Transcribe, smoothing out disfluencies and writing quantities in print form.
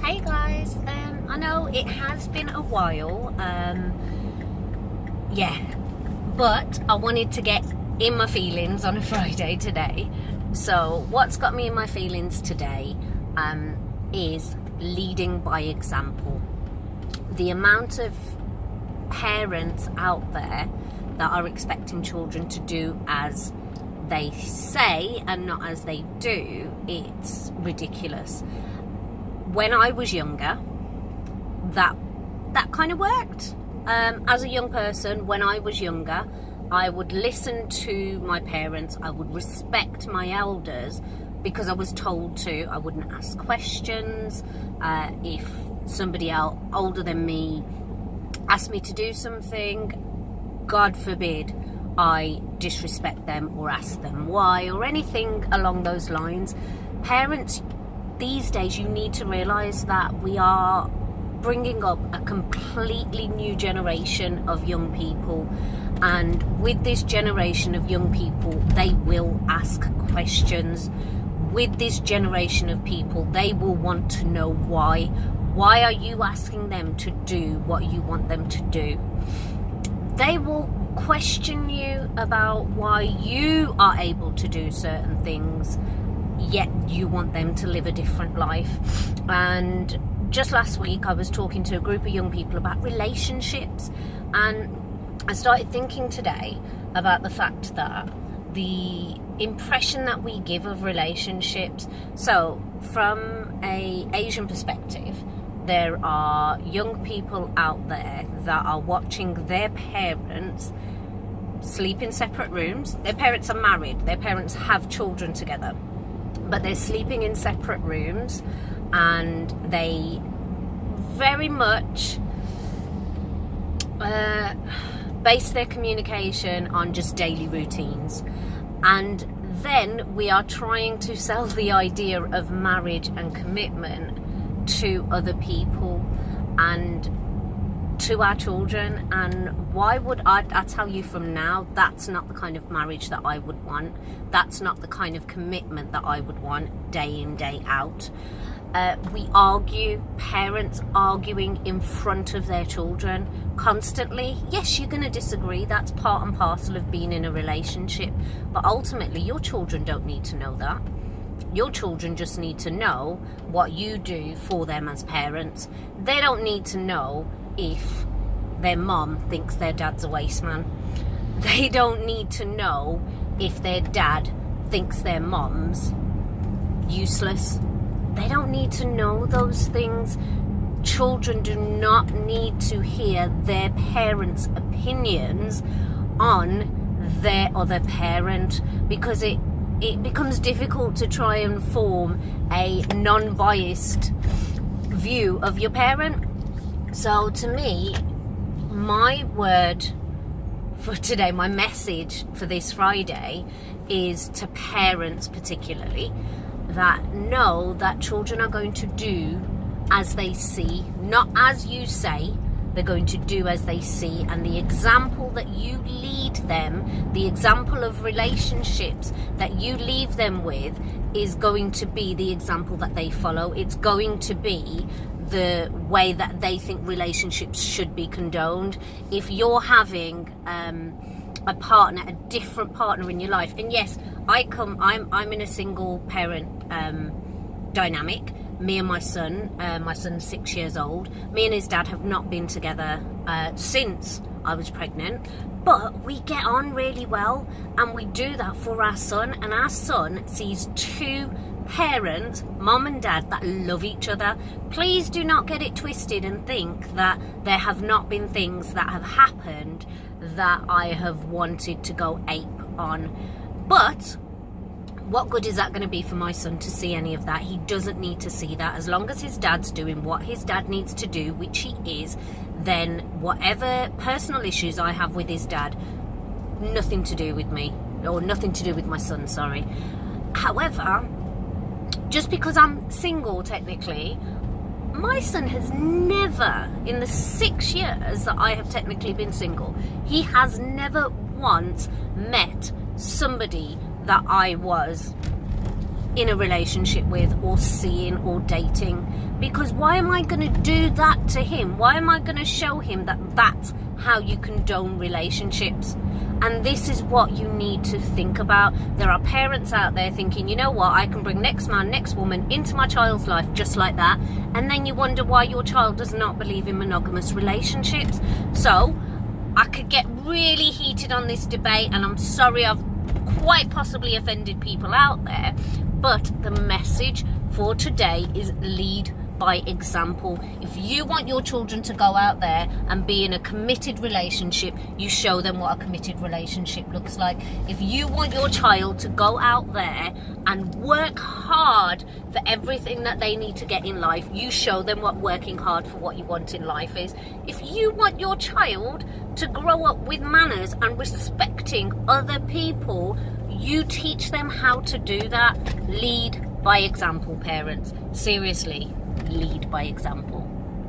Hey guys, I know it has been a while, but I wanted to get in my feelings on a Friday today. So what's got me in my feelings today is leading by example. The amount of parents out there that are expecting children to do as they say and not as they do, it's ridiculous. When I was younger, that kind of worked. As a young person, when I was younger, I would listen to my parents, I would respect my elders because I was told to. I wouldn't ask questions. If somebody else older than me asked me to do something, God forbid I disrespect them or ask them why or anything along those lines. Parents, these days you need to realise that we are bringing up a completely new generation of young people, and with this generation of young people they will ask questions. With this generation of people, they will want to know why are you asking them to do what you want them to do. They will question you about why you are able to do certain things, yet you want them to live a different life. And just last week I was talking to a group of young people about relationships, and I started thinking today about the fact that the impression that we give of relationships. So from an Asian perspective, there are young people out there that are watching their parents sleep in separate rooms. Their parents are married, their parents have children together, but they're sleeping in separate rooms, and they very much base their communication on just daily routines. And then we are trying to sell the idea of marriage and commitment to other people and to our children. And why would I tell you from now, that's not the kind of marriage that I would want. That's not the kind of commitment that I would want day in, day out. We argue, parents arguing in front of their children constantly. Yes, you're going to disagree. That's part and parcel of being in a relationship. But ultimately, your children don't need to know that. Your children just need to know what you do for them as parents. They don't need to know if their mom thinks their dad's a waste man. They don't need to know if their dad thinks their mom's useless. They don't need to know those things. Children do not need to hear their parents' opinions on their other parent, because it becomes difficult to try and form a non-biased view of your parent. So to me, my word for today, my message for this Friday is to parents particularly, that know that children are going to do as they see, not as you say. They're going to do as they see, and the example that you lead them, the example of relationships that you leave them with, is going to be the example that they follow. It's going to be the way that they think relationships should be condoned. If you're having a partner, a different partner in your life, and yes, I'm in a single parent dynamic. Me and my son's 6 years old. Me and his dad have not been together since I was pregnant, but we get on really well, and we do that for our son, and our son sees two parents, mom and dad, that love each other. Please do not get it twisted and think that there have not been things that have happened that I have wanted to go ape on. But what good is that going to be for my son to see any of that? He doesn't need to see that. As long as his dad's doing what his dad needs to do, which he is, then whatever personal issues I have with his dad, nothing to do with me, or nothing to do with my son, sorry. However, just because I'm single technically, my son has never, in the 6 years that I have technically been single, he has never once met somebody that I was in a relationship with, or seeing, or dating. Because why am I going to do that to him? Why am I going to show him that that's how you condone relationships? And this is what you need to think about. There are parents out there thinking, you know what, I can bring next man, next woman into my child's life just like that. And then you wonder why your child does not believe in monogamous relationships. So I could get really heated on this debate, and I'm sorry I've quite possibly offended people out there. But the message for today is lead by example. If you want your children to go out there and be in a committed relationship, you show them what a committed relationship looks like. If you want your child to go out there and work hard for everything that they need to get in life, you show them what working hard for what you want in life is. If you want your child to grow up with manners and respecting other people, you teach them how to do that. Lead by example, parents. Seriously, lead by example.